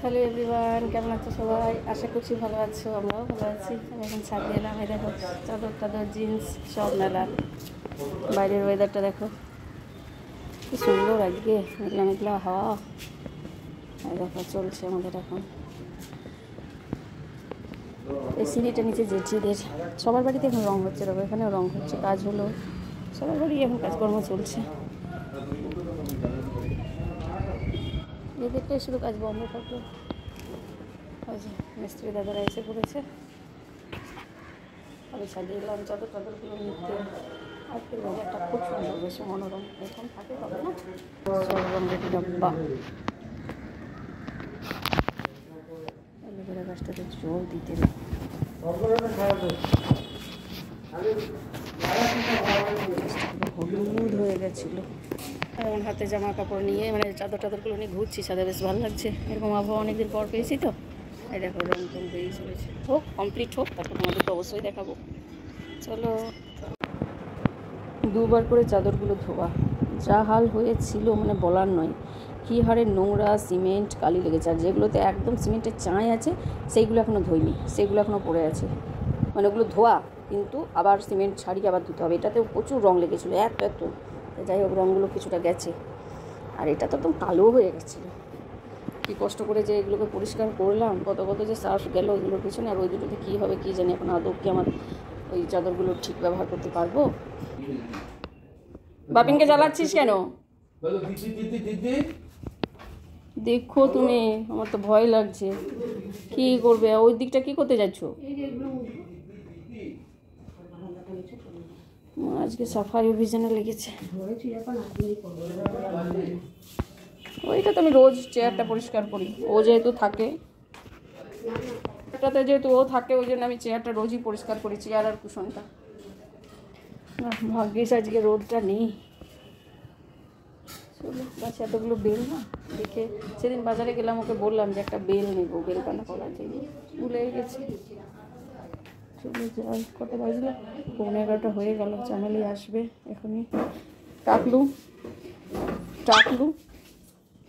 Hello everyone, কেমন আছো সবাই? আশা করছি ভালো আছো, আমরাও ভালো আছি। আমি এখন ছাদে এলাম, এই দেখো চাদর টাদর জিন্স সব মেলা। বাইরের ওয়েদারটা দেখো কি সুন্দর, আজকে মেঘলা মেঘলা হাওয়া। এই দেখো চলছে আমাদের এখন। এই সিঁড়িটা নিচে জেঠিদের সবার বাড়িতে এখন রং হচ্ছে, দেখো এখানেও রং হচ্ছে, কাজ হলো, সবার বাড়ি এখন কাজকর্ম চলছে। এদেরটাই শুধু কাজ বন্ধ থাকবে। ওই যে মিস্ত্রি দাদারা এসে পড়েছে। আমি ছাড়িয়ে এলাম চাদর টাদরগুলো নিতে। আজকের বাজারটা খুব সুন্দর, বেশি মনোরম, এখন থাকে হবে না সব রঙের ডাব্বা। অ্যালোভেরা গাছটাতে জল দিতে না, হলুদ হয়ে গেছিলো। এখন হাতে জামা কাপড় নিয়ে মানে চাদর টাদরগুলো নিয়ে ঘুরছি ছাদে, বেশ ভালো লাগছে। এরকম আবহাওয়া অনেকদিন পর পেয়েছি তো। এই দেখো রং টং বেরিয়ে চলেছে, হোক কমপ্লিট হোক, তারপর তোমাদেরকে অবশ্যই দেখাবো। চলো। দুবার করে চাদরগুলো ধোয়া, যা হাল হয়েছিল মানে বলার নয়। কী হারে নোংরা, সিমেন্ট, কালি লেগেছে। আর যেগুলোতে একদম সিমেন্টের চাঁই আছে সেইগুলো এখনও ধুইনি, সেগুলো এখনও পড়ে আছে। মানে ওগুলো ধোয়া কিন্তু আবার সিমেন্ট ছাড়িয়ে আবার ধুতে হবে। এটাতেও প্রচুর রং লেগেছিলো, এত যাই হোক রঙগুলো কিছুটা গেছে। আর এটা তো একদম কালো হয়ে গেছিলো। কী কষ্ট করে যে এগুলোকে পরিষ্কার করলাম, কত যে সার্ফ গেল এগুলোর পিছনে। আর ওই দুটোতে কী হবে কী জানি, এখন আদৌ কি আমার ওই চাদরগুলো ঠিক ব্যবহার করতে পারবো? বাপিনকে জ্বালাচ্ছিস কেন? দেখো তুমি, আমার তো ভয় লাগছে। কি করবে? ওই দিকটা কি করতে যাচ্ছ? আজকে সাফাই অভিযানে লেগেছে। ওইটা তো আমি রোজ চেয়ারটা পরিষ্কার করি, ও যেহেতু থাকে এটাতে, যেহেতু ও থাকে ওই জন্য আমি চেয়ারটা রোজই পরিষ্কার করি, চেয়ার আর কুশনটা। ভাগ্যিস আজকে রোদটা নেই। চলো, গাছে এতগুলো বেল না দেখে, সেদিন বাজারে গেলাম, ওকে বললাম যে একটা বেল নেবো, বেল পানা করা যায়নি, ভুলে গেছি। চলো যাই, কটা বাজলো? 11:30 হয়ে গেল। চামেলি আসবে এখনই। টাকলু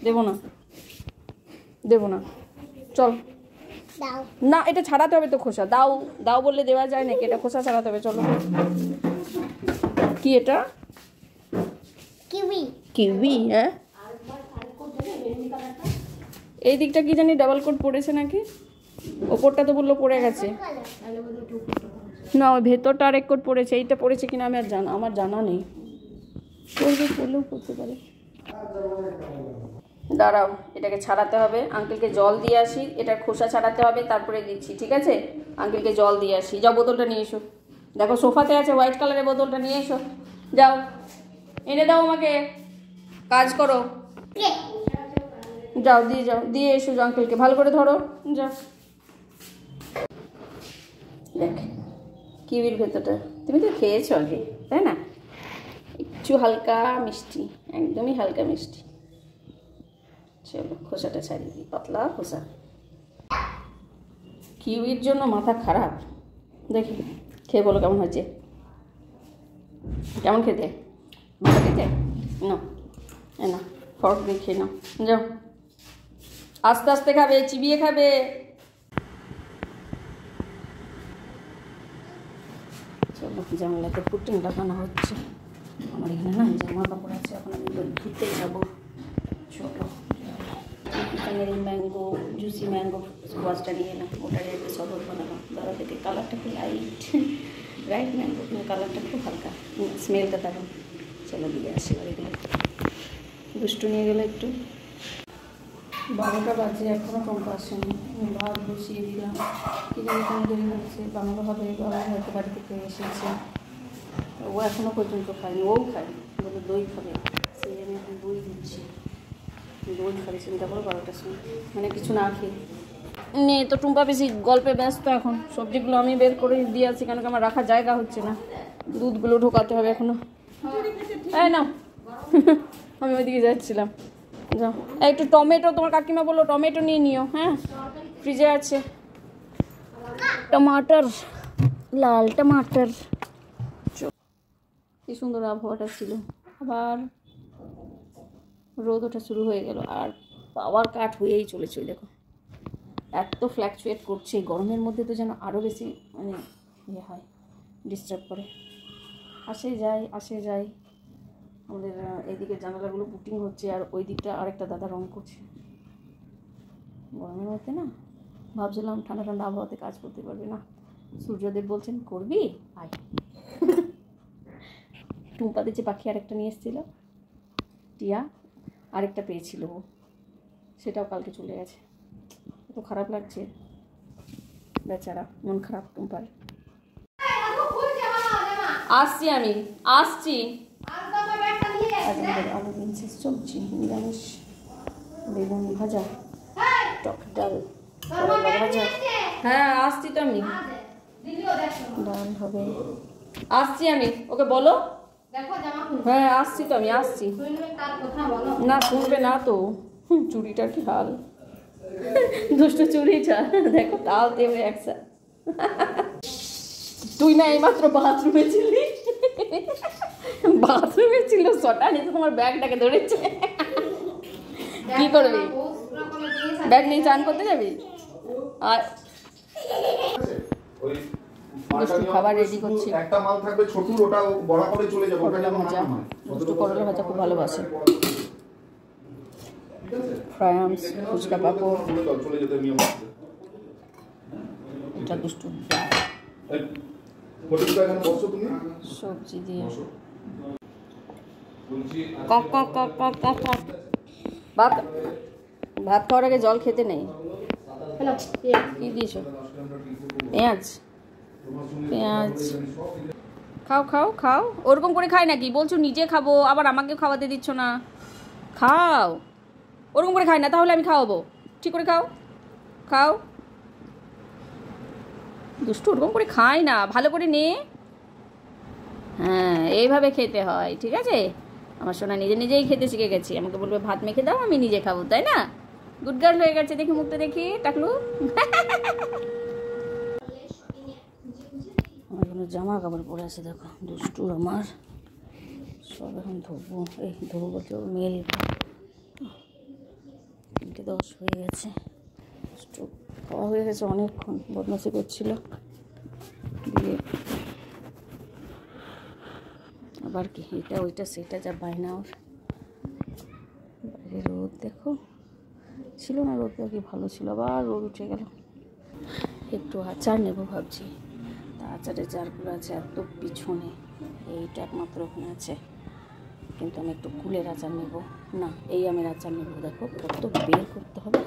দেবো না চল না, এটা ছাড়াতে হবে তো, খোসা দাও বললে দেওয়া যায় নাকি? এটা খোসা ছাড়াতে হবে, চলো। কি এটা? কিউই? হ্যাঁ, এই দিকটা কি জানি ডাবল কোট পড়েছে নাকি, ওপরটা তো বললো পড়ে গেছে। না, ওই ভেতরটা আরেক কোট পড়েছে, এইটা পড়েছে কিনা আমি আমার জানা নেই। পড়লেও পড়তে পারে। দাঁড়াও, এটাকে ছাড়াতে হবে, আঙ্কেলকে জল দিয়ে আসি, এটার খোসা ছাড়াতে হবে, তারপরে দিচ্ছি, ঠিক আছে? আঙ্কেলকে জল দিয়ে আসি, যাও বোতলটা নিয়ে এসো। দেখো সোফাতে আছে হোয়াইট কালারের বোতলটা, নিয়ে এসো, যাও এনে দাও আমাকে, কাজ করো, যাও দিয়ে এসো আঙ্কেলকে, ভালো করে ধরো, যাও। দেখ কিউইর ভেতরটা তুমি তো খেয়েছো আগে, তাই না? একটু হালকা মিষ্টি, একদমই হালকা মিষ্টি। চলো খোসাটা ছাড়িয়ে দিই, পাতলা খোসা। কিউইর জন্য মাথা খারাপ। দেখি খেয়ে বলো কেমন হয়েছে, কেমন খেতে, ভালো খেতে? না ফর্ক দিয়ে খেয়ে নাও, যাও। আস্তে আস্তে খাবে, চিবিয়ে খাবে। চলো, জানলাতে পুটিং লাগানো হচ্ছে। আমার এখানে না জামা কাপড় আছে, এখন আমি ধুতে যাবো। চলো, এখানের এই ম্যাঙ্গো, জুসি ম্যাঙ্গো স্কোয়াশটা নিয়ে এলাম, ওটার একটু শরবত বানালাম। দাদা থেকে কালারটা খুব রাইট ম্যাঙ্গো, কিন্তু কালারটা খুব হালকা, স্মেলটা দারুণ। চলো দিয়ে আসি, এগুলো দুষ্টু নিয়ে গেলে একটু। 12টা বাজে, এখনও টঙ্কা আসেনি। ভাত বসিয়ে দিলাম, কি জানি কোনো দেরি হচ্ছে, বাংলা হবে, বাবা হয়তো বাড়ি থেকে এসেছে, ও এখনও পর্যন্ত খায়নি, ও খায়নি, বলে দই খাবে, সেই আমি এখন দই দিচ্ছি। দই খাবে চিন্তা করো 12টার সময়, মানে কিছু না খেয়ে নেই তো। টুম্পা বেশি গল্পে ব্যস্ত এখন, সবজিগুলো আমি বের করে দিয়ে আসছি, কেন কি আমার রাখার জায়গা হচ্ছে না, দুধগুলো ঢোকাতে হবে এখনো। এই নাও আমি ওইদিকে যাচ্ছিলাম, যাও। একটু টমেটো, তোমার কাকিমা বললো টমেটো নিয়ে নিও, হ্যাঁ ফ্রিজে আছে। টমাটার, লাল টমাটার। কি সুন্দর আবহাওয়াটা ছিল, আবার রোদ ওঠা শুরু হয়ে গেল, আর পাওয়ার কাট হয়েই চলেছে। দেখো এত ফ্ল্যাকচুয়েট করছে গরমের মধ্যে, তো যেন আরও বেশি মানে ইয়ে হয়, ডিস্টার্ব করে। আসে যায়। আমাদের এইদিকে জানালাগুলো বুকিং হচ্ছে, আর ওই দিকটা আরেকটা দাদা রং করছে। গরমের মধ্যে না ভাবছিলাম ঠান্ডা ঠান্ডা আবহাওয়াতে কাজ করতে পারবে না। সূর্যদেব বলছেন করবি আয়। টুম্পাতে যে পাখি আরেকটা নিয়ে এসেছিল টিয়া, আরেকটা পেয়েছিল ও, সেটাও কালকে চলে গেছে। এত খারাপ লাগছে, বেচারা, মন খারাপ টুম্পার। আসছি আমি, আসছি। আলু বিনসের সবজি, নিরামিষ, বেগুন ভাজা, টক ডাল, ভাজা। হ্যাঁ আসছি তো আমি, ডাল হবে। আসছি আমি, ওকে বলো। হ্যাঁ আসছি তো আমি, আসছি। না শুনবে না তো, চুড়িটা কি হাল, দুষ্টু চুড়িটা দেখো, তাও দেবে একসা। তুই না এইমাত্র বাথরুমে ছিলি, বাথরুমে ছিল সটা নিয়ে তো তোমার ব্যাগটাকে ধরেছে। কি করবি, ব্যাগ নিয়ে চান করতে যাবি? আর দুষ্টু খাবার রেডি করছি। একটা মাল থাকবে ছোটুর, ওটা বড়া করে চলে যাবে। করলা ভাজা, দুষ্টু করলা ভাজা খুব ভালোবাসে। ফ্রাই আমস, ফুচকা পাপড়, এটা দুষ্টু সবজি দিয়ে। ভাত ভাত খাওয়ার আগে জল খেতে নেই। কি দিয়েছো? পেঁয়াজ, পেঁয়াজ খাও খাও খাও। ওরকম করে খাই নাকি? বলছো নিজে খাবো, আবার আমাকে খাওয়াতে দিচ্ছ না। খাও, ওরকম করে খাই না, তাহলে আমি খাওয়াবো। ঠিক করে খাও, খাও। দুষ্টু ওরকম করে খাই না, ভালো করে নে। হ্যাঁ এইভাবে খেতে হয়, ঠিক আছে? আমার সোনা নিজে নিজেই খেতে শিখে গেছি, আমাকে বলবে ভাত মেখে দাও, আমি নিজে খাবো, তাই না? গুড গার্ল হয়ে গেছে, দেখি মুখটা দেখি টাকলু। আমার কোনো জামা কাপড় পরে আছে দেখো, দুষ্টুর আমার সব এখন ধোবো। এই ধোবো বলতে মেল 3:10 হয়ে গেছে। দুষ্টু খাওয়া হয়ে গেছে অনেকক্ষণ, বদমাশি করছিল দিয়ে। আবার কি এটা ওইটা সেটা যা বায়না ওর। বাইরে রোদ দেখো, ছিল না রোদটা, কি ভালো ছিল, আবার রোদ উঠে গেল। একটু আচার নেব ভাবছি, তা আচারের জারগুলো আছে এত পিছনে, এইটা একমাত্র ওখানে আছে, কিন্তু আমি একটু কুলের আচার নেব না, এই আমের আচার নেব। দেখো কত বের করতে হবে,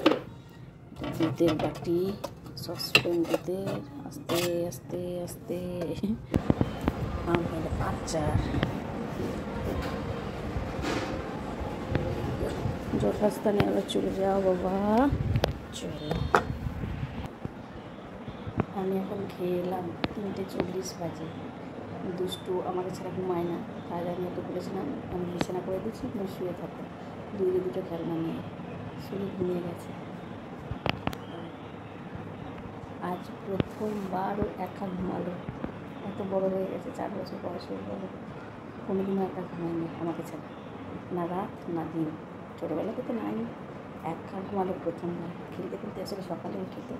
দুধের বাটি, সসপ্যান দুধের, আস্তে আস্তে আস্তে আমের আচার। যথাস্থানে আবার চলে যাও বাবা, চলো। আমি এখন খেয়ে এলাম, 3:40 বাজে। দুষ্টু আমাকে ছাড়া ঘুমায় না, তাহলে আমি ওকে বলেছিলাম আমি বিছানা করে দিচ্ছি, তুমি শুয়ে থাকো, দুটো খেলনা নিয়ে শুয়ে ঘুমিয়ে গেছে। আজ প্রথমবার একা ঘুমালো, এত বড় হয়ে গেছে, 4 বছর বয়সের বড়, কোনোদিনও একা ঘুমায়নি আমাকে ছাড়া, না রাত না দিন। ছোটোবেলাতে তো নাই, একা ঘুমালো প্রথমবার। খেলতে খেলতে আসলে সকালে উঠে তো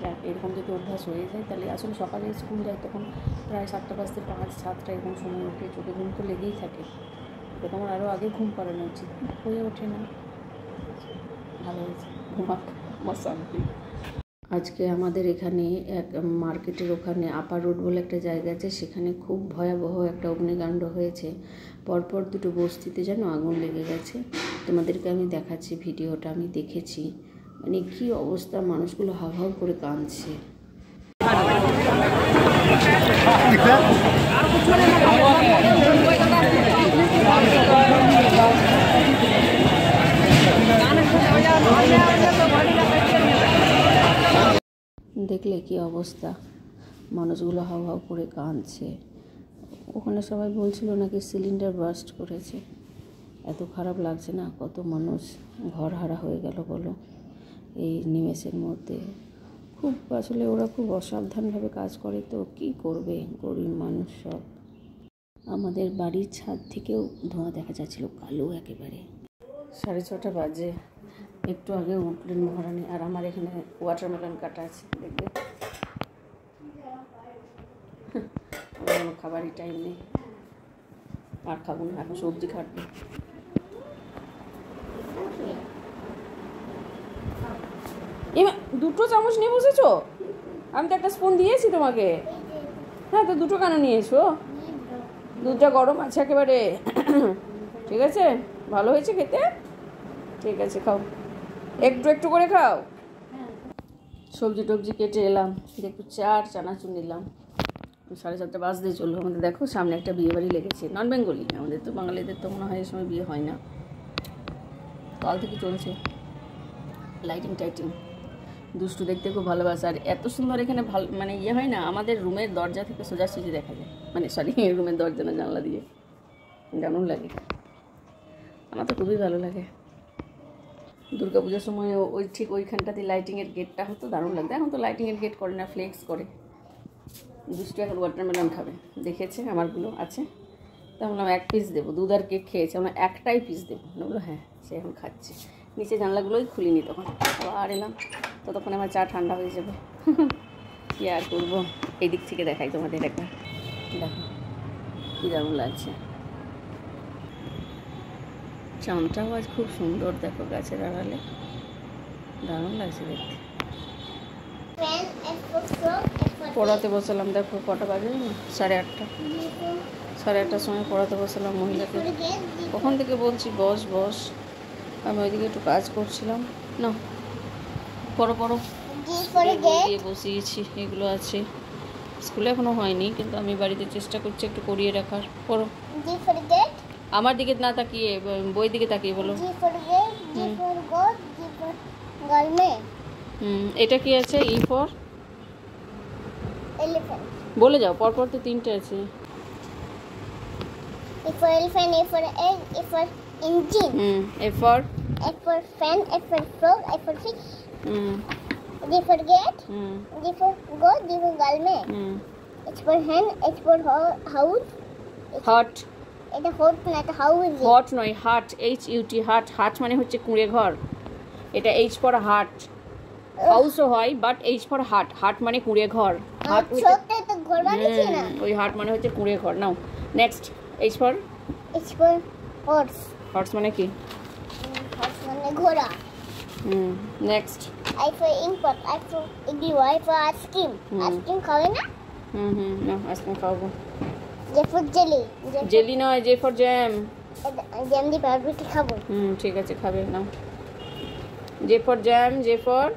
যাক, এরকম যদি অভ্যাস হয়ে যায় তাহলে আসলে সকালে স্কুল যায় তখন প্রায় 7টা বাজতে 5-7টা এরকম সময় উঠে, চোখে ঘুম তো লেগেই থাকে। তো তোমার আরও আগে ঘুম পাড়ানো উচিত, হয়ে ওঠে না। ভালো হয়েছে, ঘুমাক মশান্তি। আজকে আমাদের এখানে এক মার্কেটের ওখানে আপার রোড বলে একটা জায়গা আছে, সেখানে খুব ভয়াবহ একটা অগ্নিকাণ্ড হয়েছে। পরপর 2টো বস্তিতে যেন আগুন লেগে গেছে। তোমাদেরকে আমি দেখাচ্ছি ভিডিওটা, আমি দেখেছি, মানে কী অবস্থা, মানুষগুলো হাউ করে কাঁদছে। দেখলে কি অবস্থা, মানুষগুলো হাউ করে কাঁদছে। ওখানে সবাই বলছিল নাকি সিলিন্ডার বার্স্ট করেছে। এত খারাপ লাগছে না, কত মানুষ ঘর হারা হয়ে গেল বলো এই নিমেষের মধ্যে। খুব আসলে ওরা খুব অসাবধানভাবে কাজ করে, তো কি করবে গরিব মানুষ সব। আমাদের বাড়ির ছাদ থেকেও ধোঁয়া দেখা যাচ্ছিল, কালো একেবারে। 6:30 বাজে, একটু আগে উঠলেন মহারানী। আর আমার এখানে ওয়াটারমেলন কাটা আছে, দেখবে। আমার কোনো খাবারই টাইম নেই, আর খাবো না, এখন সবজি কাটবো। এমা 2টো চামচ নিয়ে বসেছো? আমি তো একটা স্পুন দিয়েছি তোমাকে। হ্যাঁ, তো 2টো কেন নিয়েছো? দুধটা গরম আছে একেবারে। ঠিক আছে, ভালো হয়েছে খেতে? ঠিক আছে, খাও, একটু একটু করে খাও। সবজি টবজি কেটে এলাম, একটু চানাচুর নিলাম। 7:30 বাজতেই চললো। আমাদের দেখো সামনে একটা বিয়ে বাড়ি লেগেছে, নন বেঙ্গলি। আমাদের তো বাঙালিদের তো মনে হয় এই সময় বিয়ে হয় না, কাল থেকে চলছে লাইটিং টাইটিং। দুষ্টু দেখতে খুব ভালোবাসে। আর এত সুন্দর এখানে ভালো মানে ইয়ে হয় না, আমাদের রুমের দরজা থেকে সোজাসুজি দেখা যায়, মানে সরি রুমের দরজা না, জানলা দিয়ে। দারুণ লাগে, আমার তো খুবই ভালো লাগে। দুর্গাপূজার সময় ওই ঠিক ওইখানটাতে লাইটিংয়ের গেটটা হতো, দারুণ লাগতো। এখন তো লাইটিংয়ের গেট করে না, ফ্লেক্স করে। দুষ্টু এখন ওয়াটারমেলন খাবে, দেখেছে আমারগুলো আছে, তা বললাম 1 পিস দেবো। দুধ আর কেক খেয়েছে, আমরা একটাই পিস দেবো। বললো হ্যাঁ, সে এখন খাচ্ছে। নিচে জানলাগুলোই খুলিনি, তখন আবার এলাম, ততক্ষণে আমার চা ঠান্ডা হয়ে যাবে। কী আর করবো, এই দিক থেকে দেখাই তোমাদের একবার, দেখো কী দারুণ লাগছে। চাঁদটাও আজ খুব সুন্দর, দেখো গাছের আড়ালে, দারুণ লাগছে দেখতে। পড়াতে বসালাম, দেখো কটা বাজে, 8:30। 8:30টার সময় পড়াতে বসালাম মহিলাকে। কখন থেকে বলছি বস বস, আমি ওইদিকে একটু কাজ করছিলাম। না পড়ো পড়ো, দিয়ে বসিয়েছি, এগুলো আছে। স্কুলে এখনো হয়নি, কিন্তু আমি বাড়িতে চেষ্টা করছি একটু করিয়ে রাখার। পড়ো, আমার দিকে না তাকিয়ে, বই দিকে তাকিয়ে বলো। এটা কি আছে? E for elephant. বলে যাও, পরপর তো 3টে আছে। E for elephant, E for egg, E for engine. A for F for fan, F for frog, F for fish. G for gate, G for goat, G for galme. H for hen, H for house. Hot. এটা hot না, এটা house. Hot নয়, হাট, HUT, হাট। হাট মানে হচ্ছে কুঁড়ে ঘর। এটা H ফর হাট, হাউসও হয়, বাট H ফর হাট। হাট মানে কুঁড়ে ঘর। হাট ছোট তো ঘর বানিয়েছি না, ওই হাট মানে হচ্ছে কুঁড়ে ঘর। Now next, H for horse. Horse মানে কি? হর্স মানে ঘোড়া। Next, I for import, I for igloo, I for ice cream. Ice cream খাবে না? না আইসক্রিম খাবো। J for jelly, জেলি নয়, জে ফর জ্যাম। জ্যাম দিয়ে বারবিকিউ খাবো। ঠিক আছে, খাবে নাও। J for jam, J for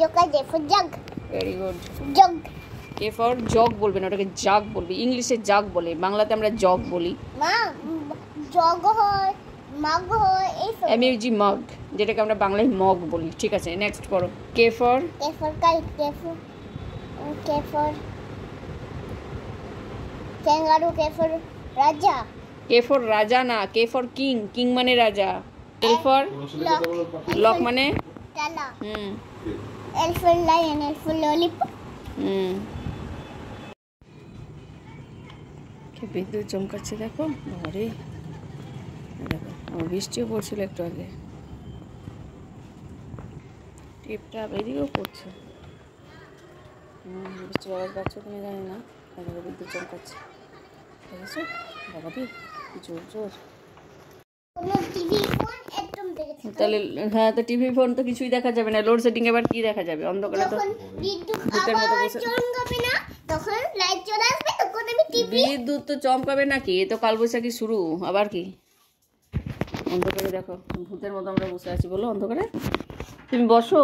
joker, J for jug, very good. Jug. K for jug বলবে না, ওটাকে জাগ বলবে। ইংলিশে জাগ বলে, বাংলাতে আমরা জগ বলি। মা জগ হয়, মাগ হয়, এই সব। MUG মগ, যেটাকে আমরা বাংলায় মগ বলি। ঠিক আছে, নেক্সট পড়ো। K for kite, K for kangaroo, K for রাজা। কে ফর রাজা না, কে ফর কিং। কিং মানে রাজা। এল ফর লক মানে তালা। L for lion, L for lollipop. বিদ্যুৎ চমকাচ্ছে, দেখো ঘরে। দেখো বৃষ্টিও পড়ছিল একটু আগে, টিপটা এদিকেও পড়ছে। বৃষ্টির আওয়াজ পাচ্ছ তুমি জানি না, দেখো বিদ্যুৎ চমকাচ্ছে, ঠিক আছে বাবাটি জোর জোর। তাহলে হ্যাঁ, তো টিভি ফোন তো কিছুই দেখা যাবে না, লোডশেডিং। এবার কি দেখা যাবে? অন্ধকারে তো ভূতের মতো বসে। তখন লাইট চলে আসবে, তখন আমি টিভি। বিদ্যুৎ তো চমকাবে নাকি, এ তো কালবৈশাখী শুরু, আবার কি? অন্ধকারে দেখো ভূতের মতো আমরা বসে আছি, বলো অন্ধকারে। তুমি বসো,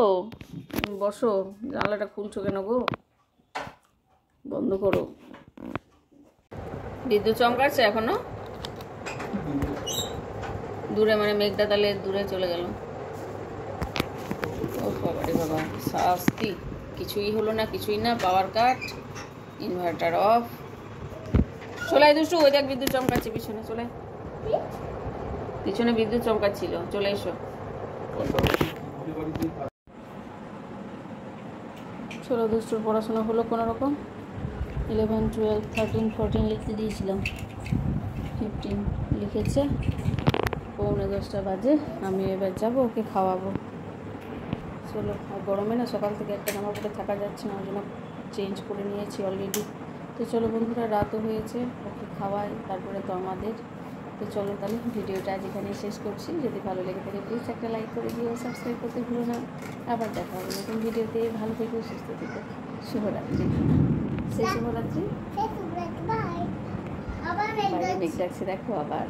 বসো, জানলাটা খুলছো কেন গো? বন্ধ করো। বিদ্যুৎ চমকাচ্ছে এখনো দূরে, মানে মেঘটা তাহলে দূরে চলে গেল। ও বাবারে বাবা, শাস্তি। কিছুই হলো না, কিছুই না, পাওয়ার কাট, ইনভার্টার অফ। চলে দুষ্টু, ওই দেখ বিদ্যুৎ চমকাচ্ছে পিছনে, চলে পিছনে বিদ্যুৎ চমকাচ্ছিল, চলে এসো। ষোলো দুষ্টুর পড়াশোনা হলো কোনো রকম। 11, 12, 13, 14 লিখতে দিয়েছিলাম, 15 লিখেছে। 9:45 বাজে, আমি এবার যাব ওকে খাওয়াবো। চলো, আর গরমে না সকাল থেকে একটা জামা পরে থাকা যাচ্ছে না, ওই জন্য চেঞ্জ করে নিয়েছি অলরেডি। তো চলো বন্ধুরা, রাতও হয়েছে, ওকে খাওয়াই, তারপরে তো আমাদের। তো চলো তাহলে ভিডিওটা আজ এখানে শেষ করছি। যদি ভালো লেগে থাকে প্লিজ একটা লাইক করে দিও, সাবস্ক্রাইব করতে ভুলো না। আবার দেখা হবে নতুন ভিডিওতে। ভালো থেকো, সুস্থ থেকো। শুভরাত্রি। শুভরাত্রি। বাই। আবার বাইরে মেঘ ডাকছে, দেখো আবার।